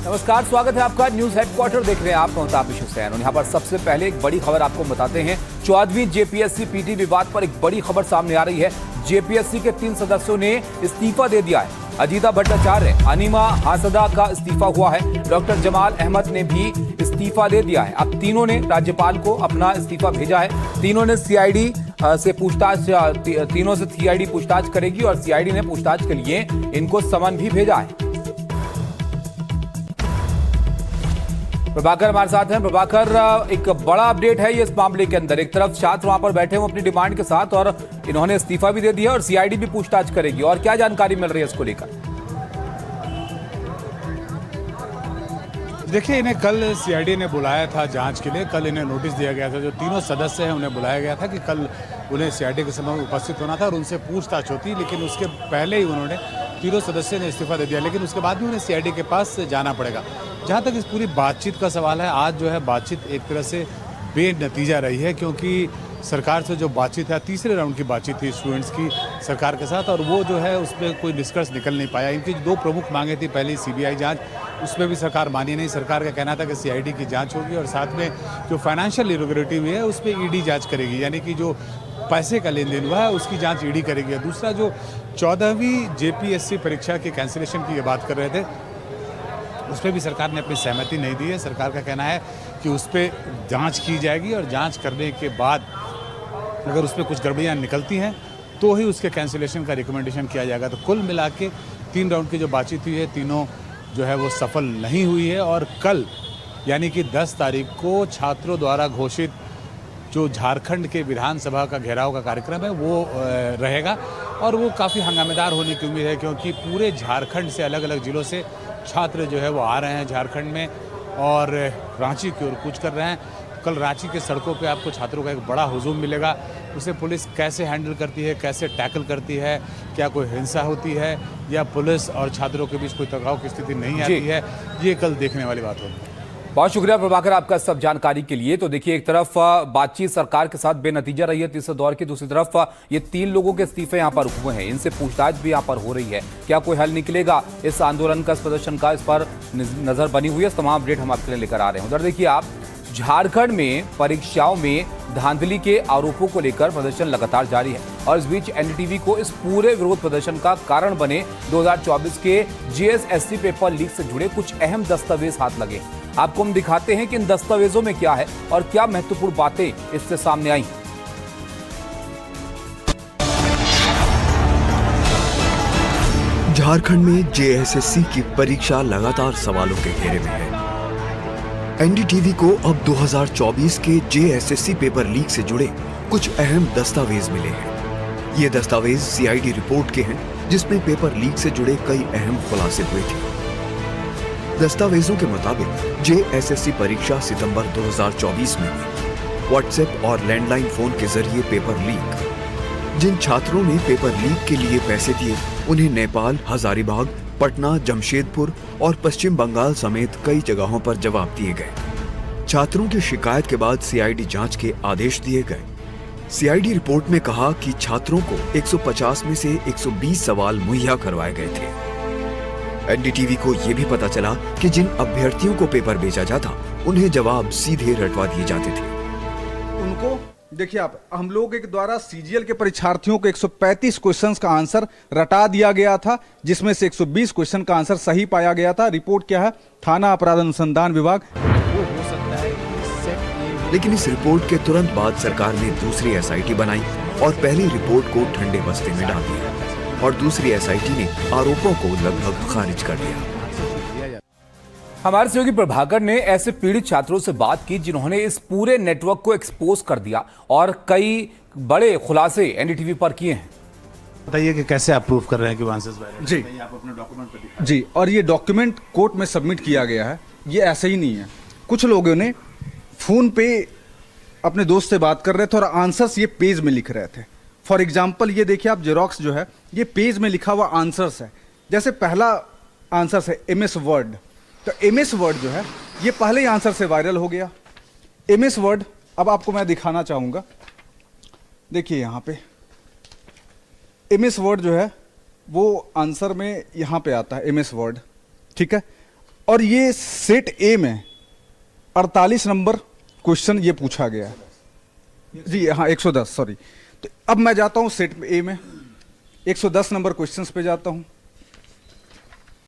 नमस्कार, स्वागत है आपका। न्यूज हेडक्वार्टर देख रहे हैं आप, ताबिश हुसैन। और यहाँ पर सबसे पहले एक बड़ी खबर आपको बताते हैं। 14वीं जेपीएससी पीटी विवाद पर एक बड़ी खबर सामने आ रही है। जेपीएससी के 3 सदस्यों ने इस्तीफा दे दिया है। अजीता भट्टाचार्य, अनीमा हासदा का इस्तीफा हुआ है। डॉक्टर जमाल अहमद ने भी इस्तीफा दे दिया है। अब तीनों ने राज्यपाल को अपना इस्तीफा भेजा है। तीनों ने सीआईडी से पूछताछ करेगी और सीआईडी ने पूछताछ के लिए इनको समन भी भेजा है। प्रभाकर हमारे साथ हैं। प्रभाकर, एक बड़ा अपडेट है ये इस मामले के अंदर। एक तरफ छात्र वहां पर बैठे हुए अपनी डिमांड के साथ और इन्होंने इस्तीफा भी दे दिया और सीआईडी भी पूछताछ करेगी। और क्या जानकारी मिल रही है इसको लेकर? देखिए, इन्हें कल सीआईडी ने बुलाया था जांच के लिए। कल इन्हें नोटिस दिया गया था। जो तीनों सदस्य हैं उन्हें बुलाया गया था कि कल उन्हें सीआईडी के समय उपस्थित होना था और उनसे पूछताछ होती। लेकिन उसके पहले ही उन्होंने तीनों सदस्यों ने इस्तीफा दे दिया। लेकिन उसके बाद भी उन्हें सीआईडी के पास जाना पड़ेगा। जहाँ तक इस पूरी बातचीत का सवाल है, आज जो है बातचीत एक तरह से बेनतीजा रही है, क्योंकि सरकार से जो बातचीत है, तीसरे राउंड की बातचीत थी स्टूडेंट्स की सरकार के साथ, और वो जो है उसमें कोई निष्कर्ष निकल नहीं पाया। इनकी जो 2 प्रमुख मांगे थी, पहली सीबीआई जांच, उसमें भी सरकार मानी नहीं। सरकार का कहना था कि सीआईडी की जांच होगी और साथ में जो फाइनेंशियल इरेगुलरिटी हुई है उस पर ईडी जांच करेगी, यानी कि जो पैसे का लेन देन हुआ है उसकी जांच ईडी करेगी। दूसरा, जो 14वीं जेपीएससी परीक्षा के कैंसिलेशन की ये बात कर रहे थे, उस पर भी सरकार ने अपनी सहमति नहीं दी है। सरकार का कहना है कि उस पर जांच की जाएगी और जांच करने के बाद अगर उस पर कुछ गड़बड़ियाँ निकलती हैं तो ही उसके कैंसिलेशन का रिकमेंडेशन किया जाएगा। तो कुल मिला के 3 राउंड की जो बातचीत हुई है, तीनों जो है वो सफल नहीं हुई है। और कल यानी कि 10 तारीख को छात्रों द्वारा घोषित जो झारखंड के विधानसभा का घेराव का कार्यक्रम है वो रहेगा और वो काफ़ी हंगामेदार होने की उम्मीद है, क्योंकि पूरे झारखंड से, अलग अलग ज़िलों से छात्र जो है वो आ रहे हैं झारखंड में और रांची की ओर कूच कर रहे हैं। कल रांची के सड़कों पे आपको छात्रों का एक बड़ा हुजूम मिलेगा। उसे पुलिस कैसे हैंडल करती है, कैसे टैकल करती है, क्या कोई हिंसा होती है या पुलिस और छात्रों के बीच कोई टकराव की स्थिति नहीं आती है, ये कल देखने वाली बात होगी। बहुत शुक्रिया प्रभाकर आपका सब जानकारी के लिए। तो देखिए, एक तरफ बातचीत सरकार के साथ बेनतीजा रही है तीसरे दौर की, दूसरी तरफ ये 3 लोगों के इस्तीफे यहाँ पर हुए हैं, इनसे पूछताछ भी यहाँ पर हो रही है। क्या कोई हल निकलेगा इस आंदोलन का, इस प्रदर्शन का, इस पर नजर बनी हुई है। तमाम अपडेट हम आपके लिए लेकर आ रहे हैं। उधर देखिए आप, झारखंड में परीक्षाओं में धांधली के आरोपों को लेकर प्रदर्शन लगातार जारी है और इस बीच एनडीटीवी को इस पूरे विरोध प्रदर्शन का कारण बने 2024 के जेएसएससी पेपर लीक से जुड़े कुछ अहम दस्तावेज हाथ लगे। आपको हम दिखाते हैं कि इन दस्तावेजों में क्या है और क्या महत्वपूर्ण बातें इससे सामने आई। झारखंड में जेएसएससी की परीक्षा लगातार सवालों के घेरे में है। एनडीटीवी को अब 2024 के जेएसएससी पेपर लीक से जुड़े कुछ अहम दस्तावेज मिले हैं। ये दस्तावेज सीआईडी रिपोर्ट के हैं, जिसमें पेपर लीक से जुड़े कई अहम खुलासे हुए थे। दस्तावेजों के मुताबिक जेएसएससी परीक्षा सितंबर 2024 में हुई। व्हाट्सएप और लैंडलाइन फोन के जरिए पेपर लीक। जिन छात्रों ने पेपर लीक के लिए पैसे दिए, उन्हें नेपाल, हजारीबाग, पटना, जमशेदपुर और पश्चिम बंगाल समेत कई जगहों पर जवाब दिए गए। छात्रों की शिकायत के बाद सीआईडी जांच के आदेश दिए गए। सीआईडी रिपोर्ट में कहा कि छात्रों को 150 में से 120 सवाल मुहैया करवाए गए थे। एनडीटीवी को यह भी पता चला कि जिन अभ्यर्थियों को पेपर भेजा जाता, उन्हें जवाब सीधे रटवा दिए जाते थे। उनको देखिए आप, हम लोग के द्वारा सीजीएल के परीक्षार्थियों को 135 क्वेश्चंस का आंसर रटा दिया गया था, जिसमें से 120 क्वेश्चन का आंसर सही पाया गया था। रिपोर्ट क्या है? थाना अपराध अनुसंधान विभाग। वो हो सकता है लेकिन इस रिपोर्ट के तुरंत बाद सरकार ने दूसरी एसआईटी बनाई और पहली रिपोर्ट को ठंडे बस्ते में डाल दिया और दूसरी एसआईटी ने आरोपों को लगभग खारिज कर दिया। हमारे सहयोगी प्रभाकर ने ऐसे पीड़ित छात्रों से बात की जिन्होंने इस पूरे नेटवर्क को एक्सपोज कर दिया और कई बड़े खुलासे एनडीटीवी पर किए हैं। बताइए कि कैसे आप प्रूफ कर रहे हैं कि आंसर्स वैलिड? जी, आप अपने डॉक्यूमेंट पर दिखाएं। जी, और ये डॉक्यूमेंट कोर्ट में सबमिट किया गया है। ये ऐसे ही नहीं है। कुछ लोगों ने फोन पे अपने दोस्त से बात कर रहे थे और आंसर्स ये पेज में लिख रहे थे। फॉर एग्जाम्पल, ये देखिए आप, जेरोक्स जो है ये पेज में लिखा हुआ आंसर्स है। जैसे पहला आंसर है एमएस वर्ड, तो एमएस वर्ड जो है ये पहले ही आंसर से वायरल हो गया। एमएस वर्ड अब आपको मैं दिखाना चाहूंगा। देखिए यहाँ पे एमएस वर्ड जो है वो आंसर में यहाँ पे आता है, एमएस वर्ड, ठीक है। और ये सेट ए में 48 नंबर क्वेश्चन ये पूछा गया है जी, हाँ 110, सॉरी। तो अब मैं जाता हूँ सेट ए में 110 नंबर क्वेश्चंस पे जाता हूँ।